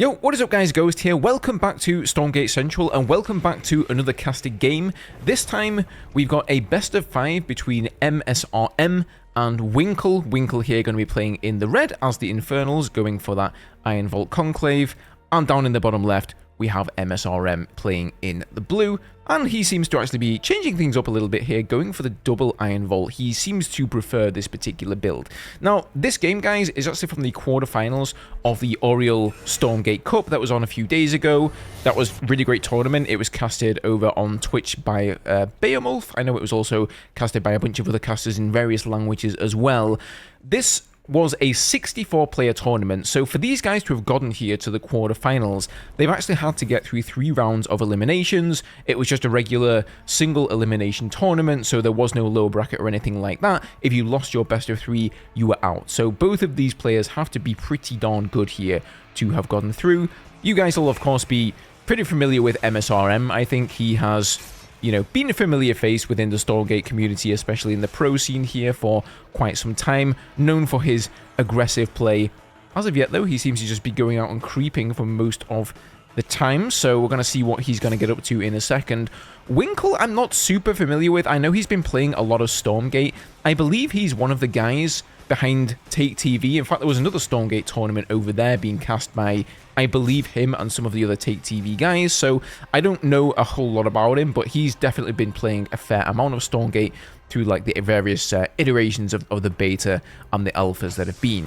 Yo, what is up guys, Ghost here. Welcome back to Stormgate Central and welcome back to another casted game. This time we've got a best of 5 between msrm and Winckel. Winckel here going to be playing in the red as the Infernals, going for that Iron Vault Conclave. And down in the bottom left we have msrm playing in the blue. And he seems to actually be changing things up a little bit here, going for the double Iron Vault. He seems to prefer this particular build. Now, this game, guys, is actually from the quarterfinals of the Aureil Stormgate Cup that was on a few days ago. That was a really great tournament. It was casted over on Twitch by Bo5. I know it was also casted by a bunch of other casters in various languages as well. This was a 64-player tournament, so for these guys to have gotten here to the quarterfinals, they've actually had to get through 3 rounds of eliminations. It was just a regular single elimination tournament, so there was no low bracket or anything like that. If you lost your best of 3, you were out. So both of these players have to be pretty darn good here to have gotten through. You guys will, of course, be pretty familiar with msrm. I think he has, you know, been a familiar face within the Stormgate community, especially in the pro scene here for quite some time. Known for his aggressive play. As of yet, though, he seems to just be going out and creeping for most of the time. So we're going to see what he's going to get up to in a second. Winckel, I'm not super familiar with. I know he's been playing a lot of Stormgate. I believe he's one of the guys behind Take TV. In fact, there was another Stormgate tournament over there being cast by, I believe, him and some of the other Take TV guys. So I don't know a whole lot about him, but he's definitely been playing a fair amount of Stormgate through like the various iterations of the beta and the alphas that have been.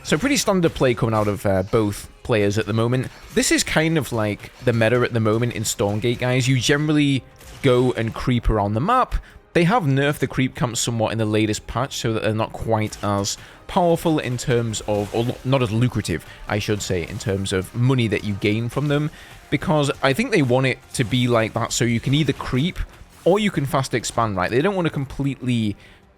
So pretty standard play coming out of both players at the moment. This is kind of like the meta at the moment in Stormgate, guys. You generally go and creep around the map. They have nerfed the creep camps somewhat in the latest patch so that they're not quite as powerful in terms of, or not as lucrative, I should say, in terms of money that you gain from them. Because I think they want it to be like that so you can either creep or you can fast expand, right? They don't want to completely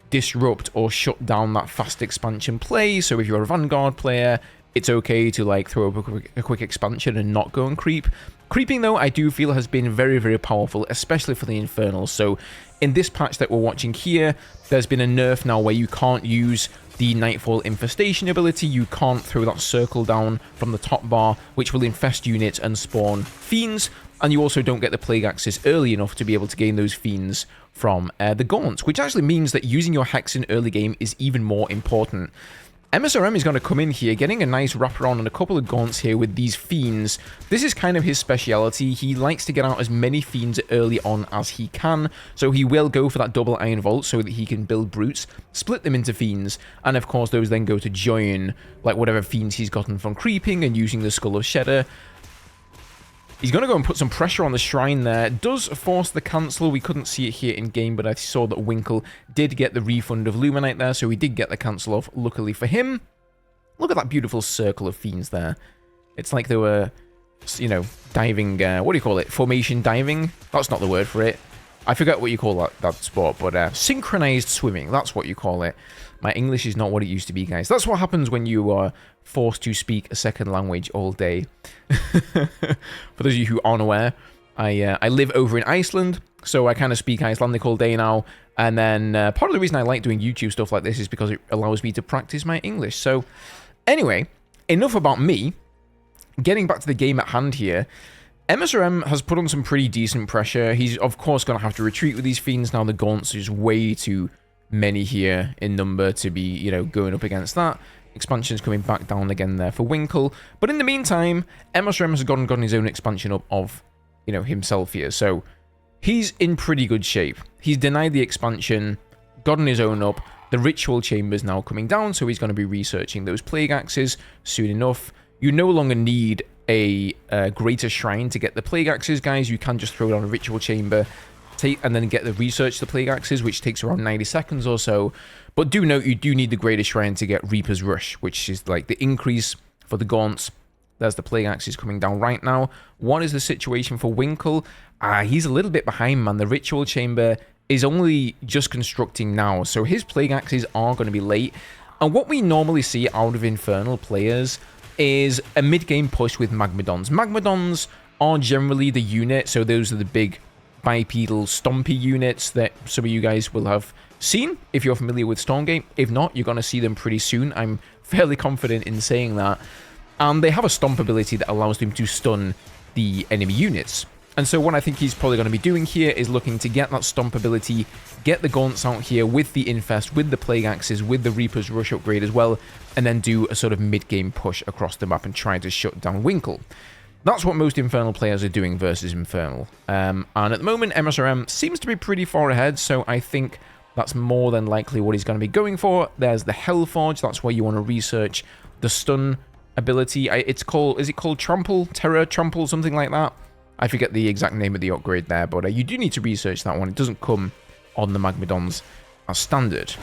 disrupt or shut down that fast expansion play. So if you're a Vanguard player, it's okay to like throw up a quick expansion and not go and creep. Creeping, though, I do feel has been very, very powerful, especially for the Infernals. So in this patch that we're watching here, there's been a nerf now where you can't use the Nightfall Infestation ability. You can't throw that circle down from the top bar, which will infest units and spawn fiends. And you also don't get the Plague Axes early enough to be able to gain those fiends from the Gaunts, which actually means that using your Hex in early game is even more important. msrm is going to come in here, getting a nice wraparound and a couple of Gaunts here with these Fiends. This is kind of his speciality. He likes to get out as many Fiends early on as he can, so he will go for that double Iron Vault so that he can build Brutes, split them into Fiends, and of course those then go to join like whatever Fiends he's gotten from creeping and using the Skull of Shedder. He's going to go and put some pressure on the Shrine there. Does force the cancel. We couldn't see it here in game, but I saw that Winckel did get the refund of Luminite there, so he did get the cancel off, luckily for him. Look at that beautiful circle of Fiends there. It's like they were, you know, diving, what do you call it? Formation diving? That's not the word for it. I forget what you call that sport, but synchronized swimming, that's what you call it. My English is not what it used to be, guys. That's what happens when you are forced to speak a second language all day. For those of you who aren't aware, I live over in Iceland, so I kind of speak Icelandic all day now. And then part of the reason I like doing YouTube stuff like this is because it allows me to practice my English. So anyway, enough about me. Getting back to the game at hand here. msrm has put on some pretty decent pressure. He's, of course, going to have to retreat with these Fiends. Now the Gaunts is way too many here in number to be, you know, going up against that. Expansion's coming back down again there for Winckel. But in the meantime, msrm has gotten his own expansion up of, you know, himself here. So he's in pretty good shape. He's denied the expansion, gotten his own up. The Ritual Chamber's now coming down, so he's going to be researching those Plague Axes soon enough. You no longer need a greater shrine to get the Plague Axes, guys. You can just throw down a Ritual Chamber and then get the research the Plague Axes, which takes around 90 seconds or so. But do note, you do need the Greater Shrine to get Reaper's Rush, which is like the increase for the Gaunts. There's the Plague Axes coming down right now. What is the situation for Winckel? He's a little bit behind, man. The Ritual Chamber is only just constructing now, so his Plague Axes are going to be late. And what we normally see out of Infernal players is a mid-game push with Magmadons. Magmadons are generally the unit, so those are the big bipedal stompy units that some of you guys will have seen if you're familiar with Stormgate. If not, you're going to see them pretty soon. I'm fairly confident in saying that. And they have a stomp ability that allows them to stun the enemy units. And so what I think he's probably going to be doing here is looking to get that stomp ability, get the gaunts out here with the infest, with the plague axes, with the Reaper's Rush upgrade as well, and then do a sort of mid-game push across the map and try to shut down Winckel. That's what most Infernal players are doing versus Infernal. And at the moment, msrm seems to be pretty far ahead, so I think that's more than likely what he's going to be going for. There's the Hellforge, that's where you want to research the stun ability. It's called, is it called Trample? Terror Trample, something like that? I forget the exact name of the upgrade there, but you do need to research that one. It doesn't come on the Magmadons as standard.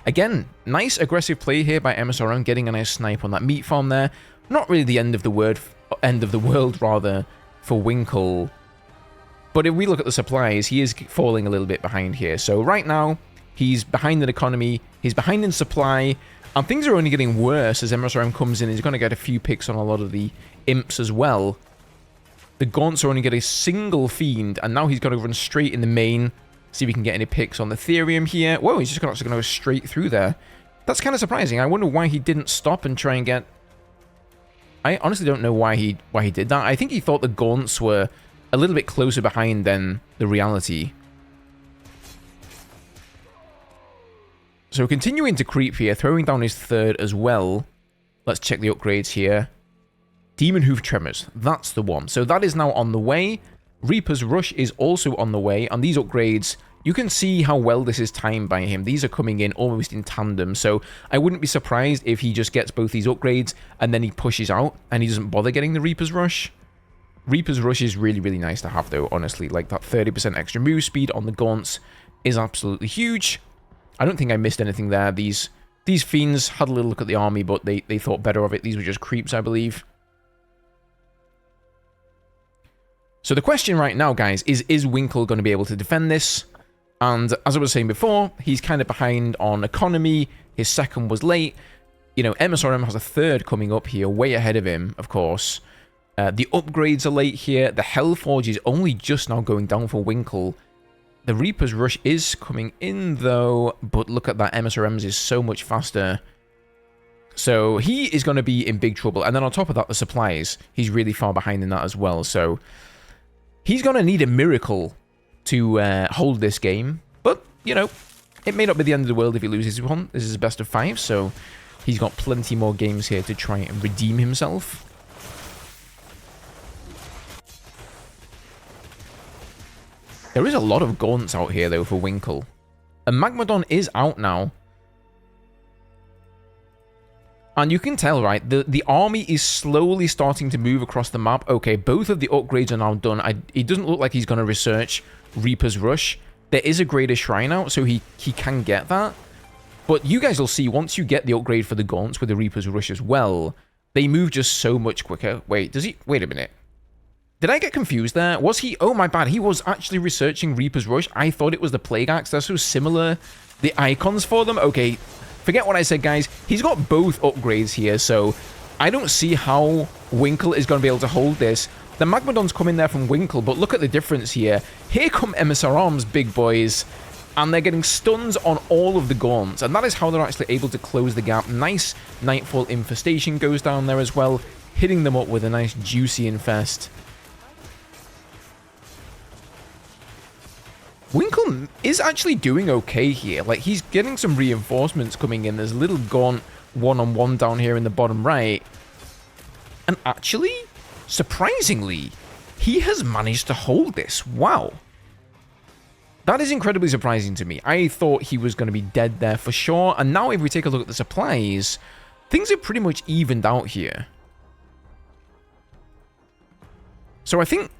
Again, nice aggressive play here by msrm, getting a nice snipe on that meat farm there. Not really the end of the world rather, for Winckel. But if we look at the supplies, he is falling a little bit behind here. So right now, he's behind in economy, he's behind in supply, and things are only getting worse as msrm comes in. He's going to get a few picks on a lot of the imps as well. The gaunts are only getting a single fiend, and now he's got to run straight in the main. See if he can get any picks on the Therium here. Whoa, he's just actually going to go straight through there. That's kind of surprising. I wonder why he didn't stop and try and get... I honestly don't know why he did that. I think he thought the gaunts were a little bit closer behind than the reality. So continuing to creep here, throwing down his third as well. Let's check the upgrades here. Demon Hoof Tremors, that's the one. So that is now on the way. Reaper's Rush is also on the way, and these upgrades, you can see how well this is timed by him. These are coming in almost in tandem, so I wouldn't be surprised if he just gets both these upgrades and then he pushes out and he doesn't bother getting the Reaper's Rush. Reaper's Rush is really, really nice to have though, honestly. Like that 30% extra move speed on the gaunts is absolutely huge. I don't think I missed anything there. These fiends had a little look at the army, but they thought better of it. These were just creeps, I believe. So the question right now, guys, is Winckel going to be able to defend this? And as I was saying before, he's kind of behind on economy. His second was late. You know, msrm has a third coming up here, way ahead of him, of course. The upgrades are late here. The Hellforge is only just now going down for Winckel. The Reaper's Rush is coming in, though. But look at that, msrm's is so much faster. So he is going to be in big trouble. And then on top of that, the supplies. He's really far behind in that as well. So he's going to need a miracle to hold this game. But, you know, it may not be the end of the world if he loses one. This is a best of 5, so he's got plenty more games here to try and redeem himself. There is a lot of gaunts out here, though, for Winckel. And Magmadon is out now. And you can tell, right, the army is slowly starting to move across the map. Okay, both of the upgrades are now done. It doesn't look like he's going to research Reaper's Rush. There is a greater shrine out, so he can get that. But you guys will see, once you get the upgrade for the gaunts with the Reaper's Rush as well, they move just so much quicker. Wait, does he... Wait a minute. Did I get confused there? Was he... Oh, my bad. He was actually researching Reaper's Rush. I thought it was the Plague Axe. They're so similar. The icons for them. Okay, forget what I said, guys. He's got both upgrades here, so I don't see how Winckel is going to be able to hold this. The Magmadons come in there from Winckel, but look at the difference here. Here come msrm's big boys, and they're getting stuns on all of the gaunts, and that is how they're actually able to close the gap. Nice Nightfall Infestation goes down there as well, hitting them up with a nice juicy infest. Winckel is actually doing okay here. Like, he's getting some reinforcements coming in. There's a little gaunt one-on-one down here in the bottom right. And actually, surprisingly, he has managed to hold this. Wow. That is incredibly surprising to me. I thought he was going to be dead there for sure. And now if we take a look at the supplies, things are pretty much evened out here. So I think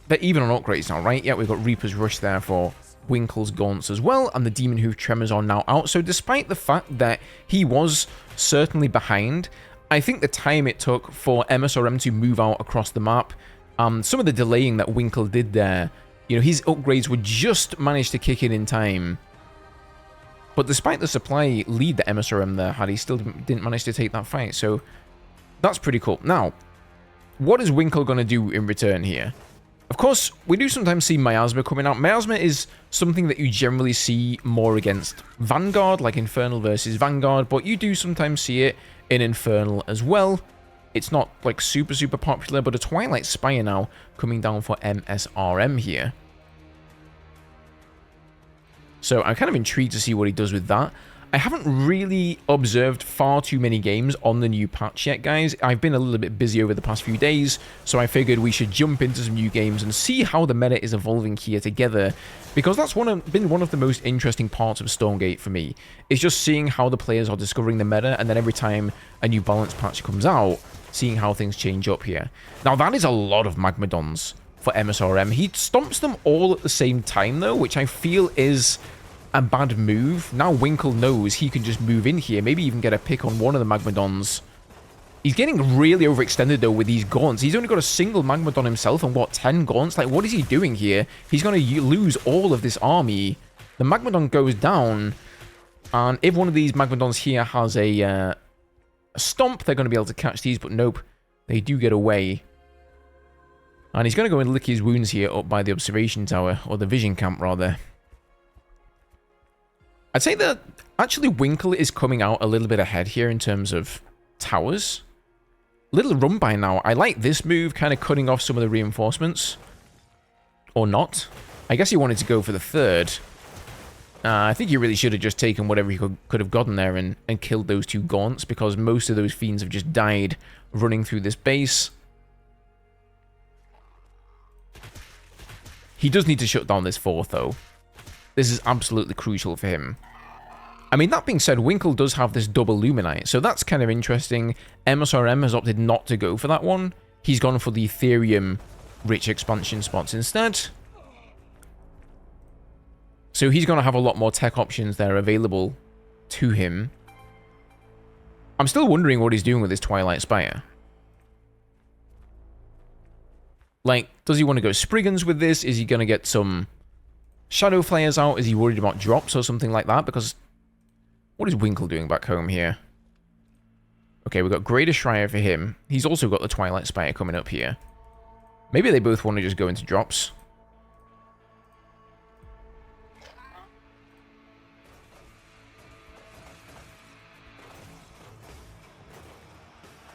they're even on upgrades now, right? Yeah, we've got Reaper's Rush there for Winckel's gaunts as well, and the Demon Hoof Tremors are now out. So despite the fact that he was certainly behind, I think the time it took for msrm to move out across the map, some of the delaying that Winckel did there, you know, his upgrades would just manage to kick in time. But despite the supply lead that msrm there had, he still didn't manage to take that fight. So that's pretty cool. Now, what is Winckel going to do in return here? Of course, we do sometimes see Miasma coming out. Miasma is something that you generally see more against Vanguard, like Infernal versus Vanguard, but you do sometimes see it in Infernal as well. It's not like super popular, but a Twilight Spire now coming down for msrm here. So I'm kind of intrigued to see what he does with that. I haven't really observed far too many games on the new patch yet, guys. I've been a little bit busy over the past few days, so I figured we should jump into some new games and see how the meta is evolving here together, because that's been one of the most interesting parts of Stormgate for me. It's just seeing how the players are discovering the meta, and then every time a new balance patch comes out, seeing how things change up here. Now, that is a lot of Magmadons for msrm. He stomps them all at the same time, though, which I feel is a bad move. Now Winckel knows he can just move in here, maybe even get a pick on one of the Magmadons. He's getting really overextended, though, with these gaunts. He's only got a single Magmadon himself and, what, 10 gaunts? Like, what is he doing here? He's going to lose all of this army. The Magmadon goes down, and if one of these Magmadons here has a stomp, they're going to be able to catch these, but nope, they do get away. And he's going to go and lick his wounds here up by the observation tower, or the vision camp, rather. I'd say that actually Winckel is coming out a little bit ahead here in terms of towers. Little run by now. I like this move, kind of cutting off some of the reinforcements. Or not. I guess he wanted to go for the third. I think he really should have just taken whatever he could have gotten there and killed those two gaunts, because most of those fiends have just died running through this base. He does need to shut down this fourth, though. This is absolutely crucial for him. I mean, that being said, Winckel does have this double Luminite, so that's kind of interesting. msrm has opted not to go for that one. He's gone for the Ethereum-rich expansion spots instead. So he's going to have a lot more tech options there available to him. I'm still wondering what he's doing with his Twilight Spire. Like, does he want to go Spriggans with this? Is he going to get some Shadow Flayers out? Is he worried about drops or something like that? Because what is Winckel doing back home here? Okay, we've got Greater Shrier for him. He's also got the Twilight Spire coming up here. Maybe they both want to just go into drops.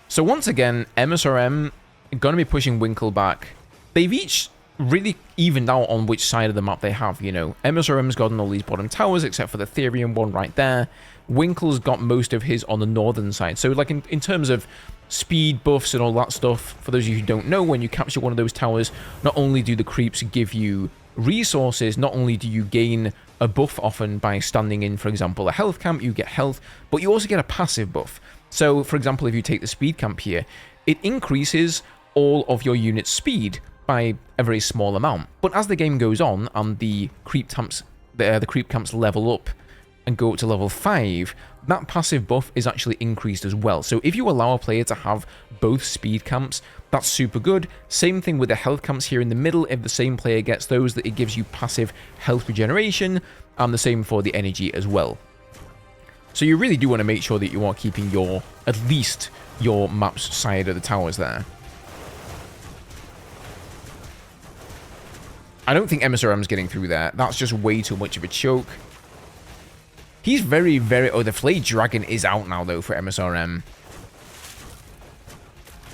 So once again, msrm going to be pushing Winckel back. They've each really evened out on which side of the map they have, you know. msrm's gotten all these bottom towers, except for the Ethereum one right there. Winckel's got most of his on the northern side. So, like, in terms of speed buffs and all that stuff, for those of you who don't know, when you capture one of those towers, not only do the creeps give you resources, not only do you gain a buff often by standing in, for example, a health camp, you get health, but you also get a passive buff. So, for example, if you take the speed camp here, it increases all of your unit's speed by a very small amount. But as the game goes on and the creep camps level up and go up to level 5, that passive buff is actually increased as well. So if you allow a player to have both speed camps, that's super good. Same thing with the health camps here in the middle. If the same player gets those, that it gives you passive health regeneration, and the same for the energy as well. So you really do want to make sure that you are keeping at least your map's side of the towers there. I don't think msrm's getting through there. That's just way too much of a choke. He's very... Oh, the Flayed Dragon is out now, though, for msrm.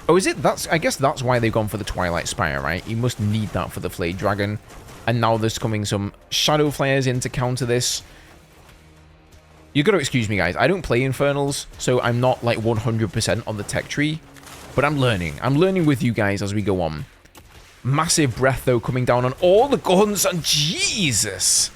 Oh, is it? I guess that's why they've gone for the Twilight Spire, right? You must need that for the Flayed Dragon. And now there's coming some Shadow Flayers in to counter this. You got to excuse me, guys. I don't play Infernals, so I'm not, like, 100% on the tech tree. But I'm learning. I'm learning with you guys as we go on. Massive breath, though, coming down on all the guns, and Jesus!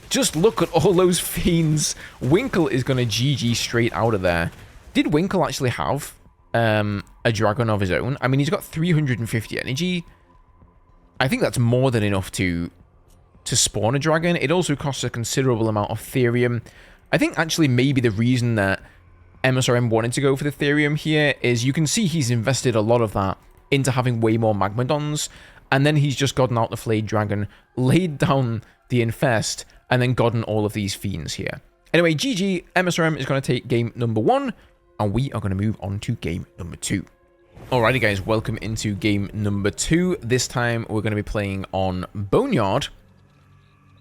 Just look at all those fiends. Winckel is going to GG straight out of there. Did Winckel actually have a dragon of his own? I mean, he's got 350 energy. I think that's more than enough to spawn a dragon. It also costs a considerable amount of Ethereum. I think actually maybe the reason that msrm wanted to go for the Ethereum here is you can see he's invested a lot of that into having way more Magmadons, and then he's just gotten out the Flayed Dragon, laid down the Infest, and then gotten all of these fiends here. Anyway, GG, msrm is going to take game number 1, and we are going to move on to game number 2. Alrighty guys, welcome into game number 2. This time we're going to be playing on Boneyard.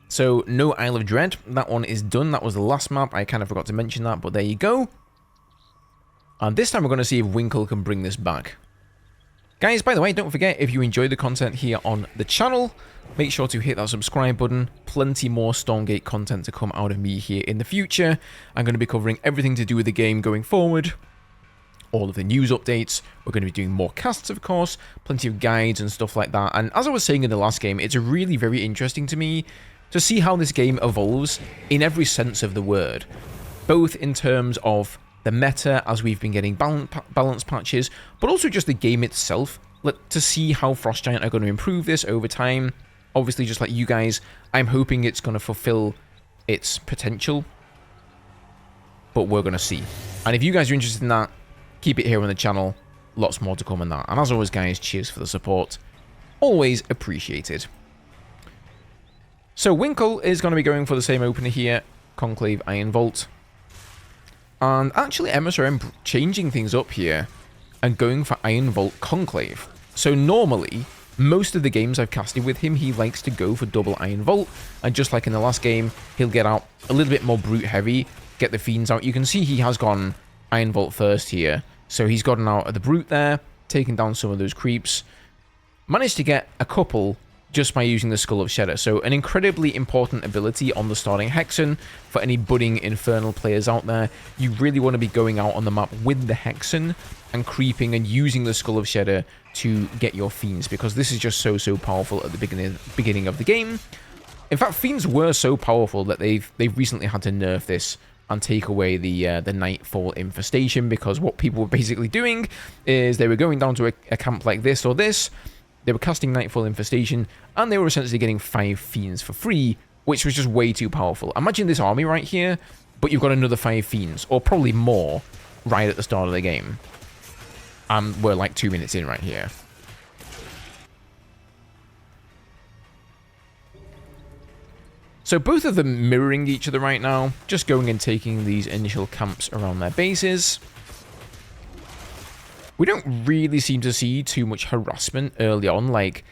So, no Isle of Dread. That one is done. That was the last map. I kind of forgot to mention that, but there you go. And this time we're going to see if Winckel can bring this back. Guys, by the way, don't forget, if you enjoy the content here on the channel, make sure to hit that subscribe button. Plenty more Stormgate content to come out of me here in the future. I'm going to be covering everything to do with the game going forward. All of the news updates. We're going to be doing more casts, of course. Plenty of guides and stuff like that. And as I was saying in the last game, it's really very interesting to me to see how this game evolves in every sense of the word. Both in terms of the meta, as we've been getting balance patches, but also just the game itself, to see how Frost Giant are going to improve this over time. Obviously, just like you guys, I'm hoping it's going to fulfill its potential, but we're going to see. And if you guys are interested in that, keep it here on the channel. Lots more to come on that. And as always, guys, cheers for the support. Always appreciated. So Winckel is going to be going for the same opener here, Conclave Iron Vault. And actually msrm changing things up here and going for Iron Vault Conclave. So normally, most of the games I've casted with him, he likes to go for double Iron Vault. And just like in the last game, he'll get out a little bit more brute heavy, get the Fiends out. You can see he has gone Iron Vault first here. So he's gotten out of the brute there, taken down some of those creeps. Managed to get a couple just by using the Skull of Shedder. So an incredibly important ability on the starting Hexen for any budding Infernal players out there. You really want to be going out on the map with the Hexen and creeping and using the Skull of Shedder to get your Fiends, because this is just so powerful at the beginning of the game. In fact, Fiends were so powerful that they've recently had to nerf this and take away the Nightfall Infestation, because what people were basically doing is they were going down to a camp like this or this. They were casting Nightfall Infestation, and they were essentially getting 5 Fiends for free, which was just way too powerful. Imagine this army right here, but you've got another 5 Fiends, or probably more, right at the start of the game. And we're like 2 minutes in right here. So both of them mirroring each other right now, just going and taking these initial camps around their bases. We don't really seem to see too much harassment early on. Like,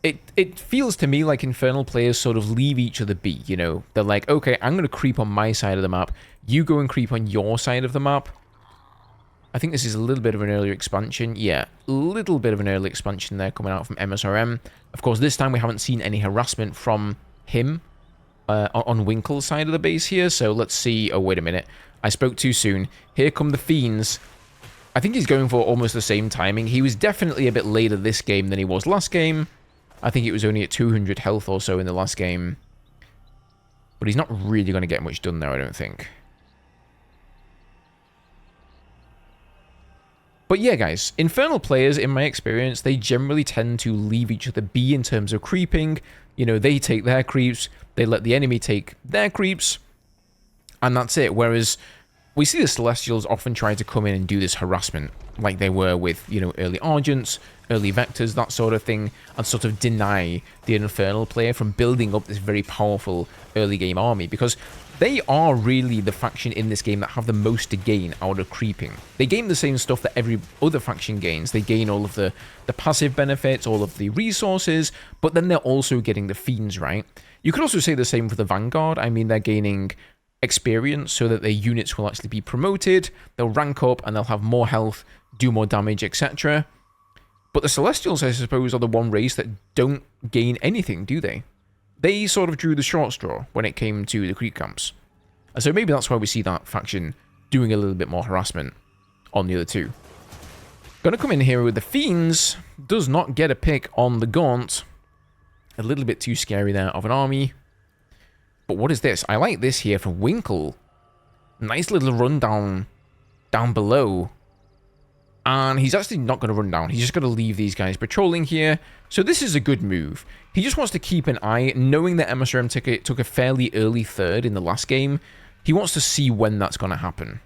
it feels to me like Infernal players sort of leave each other be, you know? They're like, okay, I'm going to creep on my side of the map. You go and creep on your side of the map. I think this is a little bit of an earlier expansion. Yeah, a little bit of an early expansion there coming out from msrm. Of course, this time we haven't seen any harassment from him on Winckel's side of the base here. So let's see. Oh, wait a minute. I spoke too soon. Here come the Fiends. I think he's going for almost the same timing. He was definitely a bit later this game than he was last game. I think it was only at 200 health or so in the last game. But he's not really going to get much done there, I don't think. But yeah, guys, Infernal players, in my experience, they generally tend to leave each other be in terms of creeping. You know, they take their creeps, they let the enemy take their creeps, and that's it. Whereas we see the Celestials often try to come in and do this harassment, like they were with, you know, early Argents, early Vectors, that sort of thing, and sort of deny the Infernal player from building up this very powerful early game army, because they are really the faction in this game that have the most to gain out of creeping. They gain the same stuff that every other faction gains. They gain all of the passive benefits, all of the resources, but then they're also getting the Fiends, right? You could also say the same for the Vanguard. I mean, they're gaining experience so that their units will actually be promoted, they'll rank up and they'll have more health, do more damage, etc. But the Celestials, I suppose, are the one race that don't gain anything, do they? They sort of drew the short straw when it came to the creep camps. And so maybe that's why we see that faction doing a little bit more harassment on the other two. Gonna come in here with the Fiends, does not get a pick on the Gaunt. A little bit too scary there of an army. But what is this? I like this here from Winckel. Nice little rundown down below. And he's actually not going to run down. He's just going to leave these guys patrolling here. So this is a good move. He just wants to keep an eye, knowing that msrm took a fairly early third in the last game. He wants to see when that's going to happen.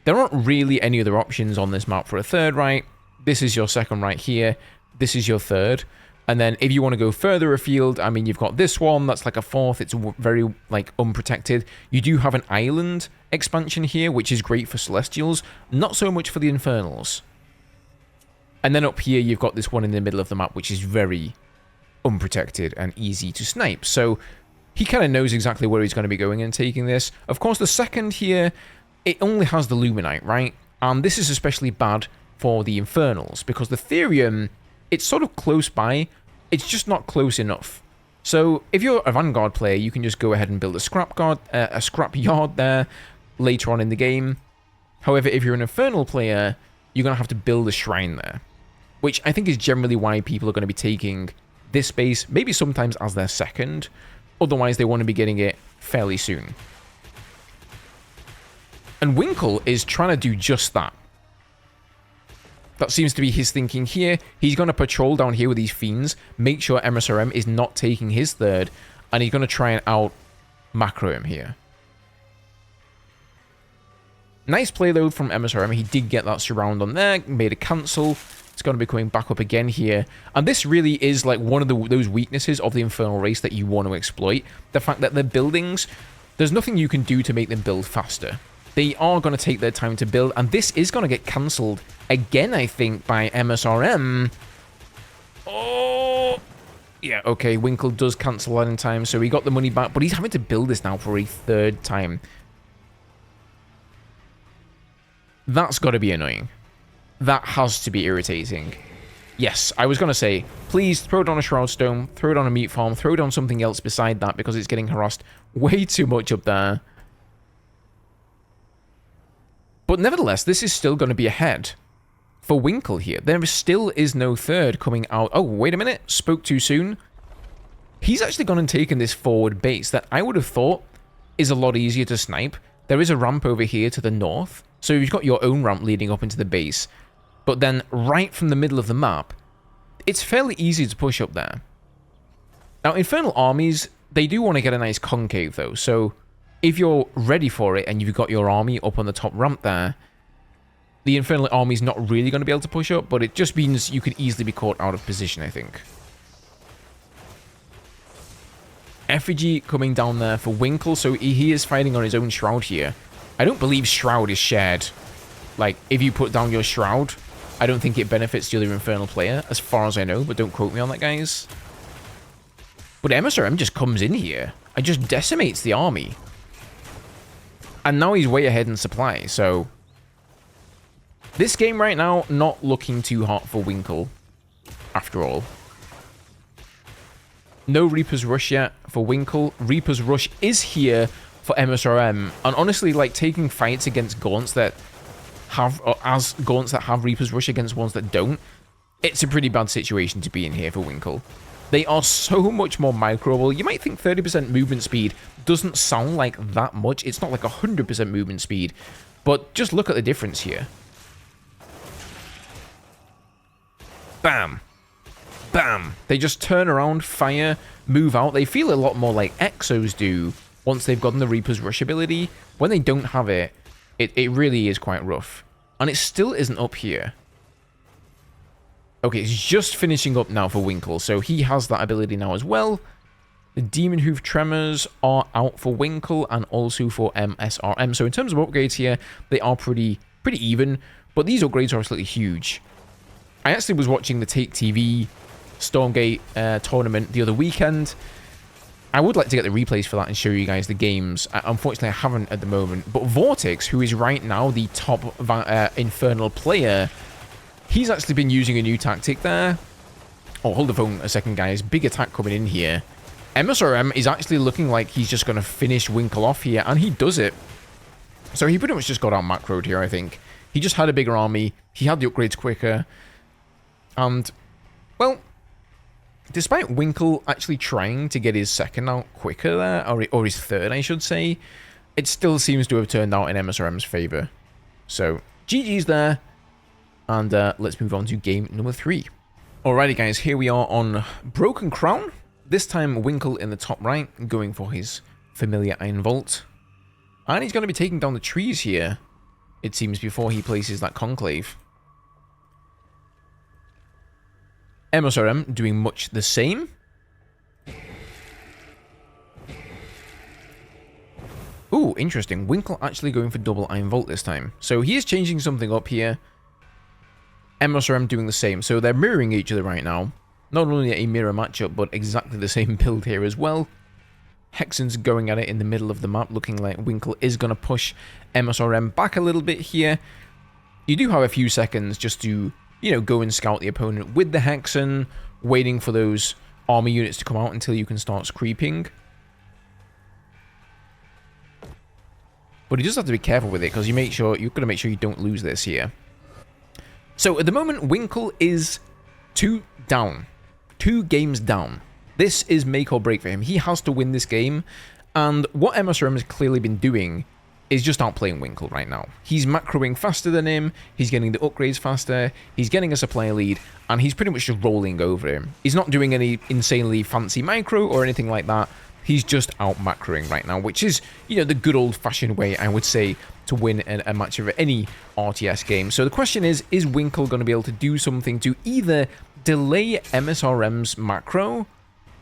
There aren't really any other options on this map for a third right. This is your second right here. This is your third. And then if you want to go further afield, I mean, you've got this one, that's like a fourth, it's very, like, unprotected. You do have an island expansion here, which is great for Celestials, not so much for the Infernals. And then up here, you've got this one in the middle of the map, which is very unprotected and easy to snipe. So he kind of knows exactly where he's going to be going and taking this. Of course, the second here, it only has the Luminite, right? And this is especially bad for the Infernals, because the Therium, it's sort of close by, it's just not close enough. So if you're a Vanguard player, you can just go ahead and build a scrap yard there later on in the game. However, if you're an Infernal player, you're going to have to build a shrine there, which I think is generally why people are going to be taking this base, maybe sometimes as their second. Otherwise, they want to be getting it fairly soon. And Winckel is trying to do just that. That seems to be his thinking here. He's going to patrol down here with these fiends, make sure msrm is not taking his third, and he's going to try and out macro him here. Nice play though from msrm. He did get that surround on there, made a cancel. It's going to be coming back up again here. And this really is like one of those weaknesses of the Infernal race that you want to exploit. The fact that their buildings, there's nothing you can do to make them build faster. They are going to take their time to build, and this is going to get cancelled again, I think, by msrm. Oh! Yeah, okay, Winckel does cancel that in time, so he got the money back, but he's having to build this now for a third time. That's got to be annoying. That has to be irritating. Yes, I was going to say, please throw down a Shroud Stone, throw down a Meat Farm, throw down something else beside that, because it's getting harassed way too much up there. But nevertheless, this is still going to be ahead for Winckel here. There still is no third coming out. Oh, wait a minute. Spoke too soon. He's actually gone and taken this forward base that I would have thought is a lot easier to snipe. There is a ramp over here to the north. So you've got your own ramp leading up into the base. But then right from the middle of the map, it's fairly easy to push up there. Now, Infernal armies, they do want to get a nice concave though. So if you're ready for it and you've got your army up on the top ramp there, the Infernal army is not really going to be able to push up, but it just means you can easily be caught out of position, I think. Effigy coming down there for Winckel, so he is fighting on his own Shroud here. I don't believe Shroud is shared. Like, if you put down your Shroud, I don't think it benefits the other Infernal player, as far as I know, but don't quote me on that, guys. But msrm just comes in here and just decimates the army. And now he's way ahead in supply, so this game right now, not looking too hot for Winckel, after all. No Reaper's Rush yet for Winckel. Reaper's Rush is here for msrm, and honestly, like, taking fights against Gaunts that have, as Gaunts that have Reaper's Rush against ones that don't, it's a pretty bad situation to be in here for Winckel. They are so much more microable. You might think 30% movement speed doesn't sound like that much. It's not like 100% movement speed. But just look at the difference here. Bam. Bam. They just turn around, fire, move out. They feel a lot more like Exos do once they've gotten the Reaper's Rush ability. When they don't have it, it really is quite rough. And it still isn't up here. Okay, it's just finishing up now for Winckel, so he has that ability now as well. The Demon Hoof Tremors are out for Winckel and also for msrm. So in terms of upgrades here, they are pretty even, but these upgrades are absolutely huge. I actually was watching the Take TV Stormgate tournament the other weekend. I would like to get the replays for that and show you guys the games. Unfortunately, I haven't at the moment. But Vortex, who is right now the top Infernal player, he's actually been using a new tactic there. Oh, hold the phone a second, guys. Big attack coming in here. msrm is actually looking like he's just going to finish Winckel off here, and he does it. So he pretty much just got out macroed here, I think. He just had a bigger army. He had the upgrades quicker. And, well, despite Winckel actually trying to get his second out quicker there, or his third, I should say, it still seems to have turned out in msrm's favor. So, GG's there. And let's move on to game number 3. Alrighty, guys, here we are on Broken Crown. This time, Winckel in the top right, going for his familiar Iron Vault. And he's going to be taking down the trees here, it seems, before he places that Conclave. msrm doing much the same. Ooh, interesting. Winckel actually going for double Iron Vault this time. So he is changing something up here. msrm doing the same. So they're mirroring each other right now. Not only a mirror matchup, but exactly the same build here as well. Hexens going at it in the middle of the map, looking like Winckel is going to push msrm back a little bit here. You do have a few seconds just to, you know, go and scout the opponent with the Hexen, waiting for those army units to come out until you can start creeping. But you just have to be careful with it, because you've got to make sure you don't lose this here. So at the moment, Winckel is 2 down. 2 games down. This is make or break for him. He has to win this game. And what msrm has clearly been doing is just outplaying Winckel right now. He's macroing faster than him. He's getting the upgrades faster. He's getting a supply lead. And he's pretty much just rolling over him. He's not doing any insanely fancy micro or anything like that. He's just out macroing right now, which is, you know, the good old-fashioned way, I would say, to win a match of any RTS game. So the question is Winckel going to be able to do something to either delay msrm's macro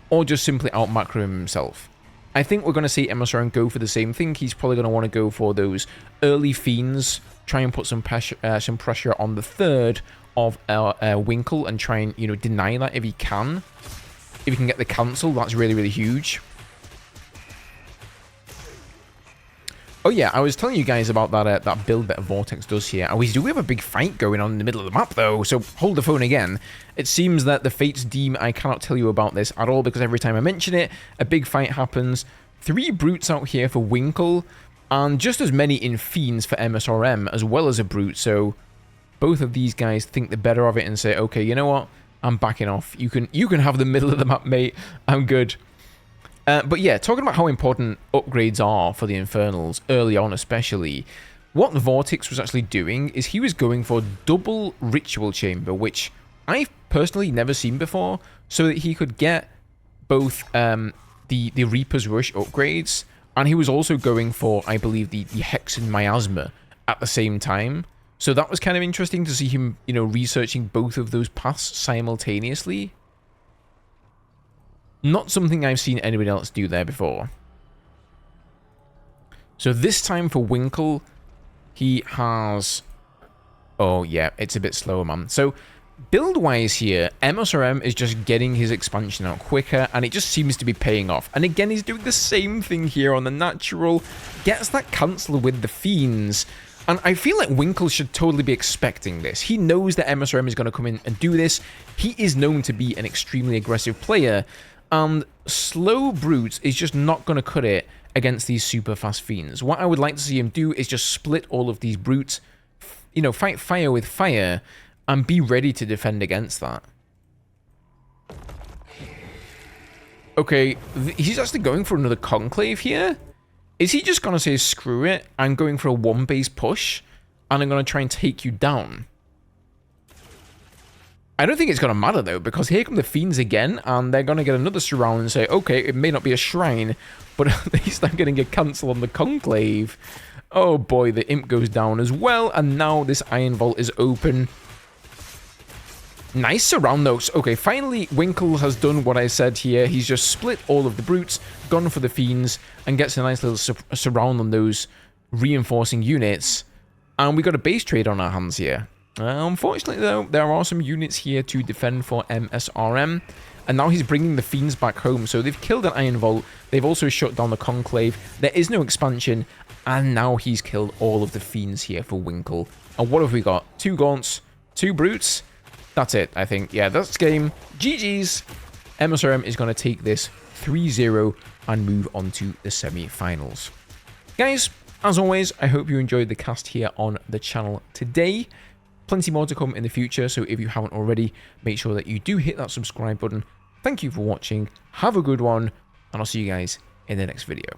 or just simply out macro himself? I think we're going to see msrm go for the same thing. He's probably going to want to go for those early fiends, try and put some pressure on the third of Winckel and try and, you know, deny that if he can. If he can get the cancel, that's really, really huge. Oh yeah, I was telling you guys about that build that Vortex does here. We do have a big fight going on in the middle of the map though, so hold the phone again. It seems that the Fates deem I cannot tell you about this at all, because every time I mention it, a big fight happens. 3 brutes out here for Winckel, and just as many in fiends for msrm, as well as a brute, so both of these guys think the better of it and say, okay, you know what? I'm backing off. You can have the middle of the map, mate. I'm good. But yeah, talking about how important upgrades are for the Infernals, early on especially, what Vortex was actually doing is he was going for double Ritual Chamber, which I've personally never seen before, so that he could get both the Reaper's Rush upgrades, and he was also going for, I believe, the Hexen Miasma at the same time. So that was kind of interesting to see him, you know, researching both of those paths simultaneously. Not something I've seen anybody else do there before. So this time for Winckel, he has... Oh, yeah, it's a bit slower, man. So, build-wise here, msrm is just getting his expansion out quicker, and it just seems to be paying off. And again, he's doing the same thing here on the natural. Gets that cancel with the fiends. And I feel like Winckel should totally be expecting this. He knows that msrm is going to come in and do this. He is known to be an extremely aggressive player. And slow brutes is just not going to cut it against these super fast fiends. What I would like to see him do is just split all of these brutes, you know, fight fire with fire, and be ready to defend against that. Okay, he's actually going for another conclave here. Is he just going to say, screw it, I'm going for a 1-base push, and I'm going to try and take you down? I don't think it's going to matter, though, because here come the fiends again, and they're going to get another surround and say, okay, it may not be a shrine, but at least I'm getting a cancel on the conclave. Oh boy, the imp goes down as well, and now this iron vault is open. Nice surround, though. Okay, finally, Winckel has done what I said here. He's just split all of the brutes, gone for the fiends, and gets a nice little surround on those reinforcing units. And we got a base trade on our hands here. Unfortunately, though, there are some units here to defend for msrm, and now he's bringing the fiends back home. So they've killed an iron vault, they've also shut down the conclave, there is no expansion, and now he's killed all of the fiends here for Winckel. And what have we got? 2 gaunts, 2 brutes. That's it, I think. Yeah, that's game. GG's. msrm is going to take this 3-0 and move on to the semi-finals. Guys, as always, I hope you enjoyed the cast here on the channel today. Plenty more to come in the future, so if you haven't already, make sure that you do hit that subscribe button. Thank you for watching, have a good one, and I'll see you guys in the next video.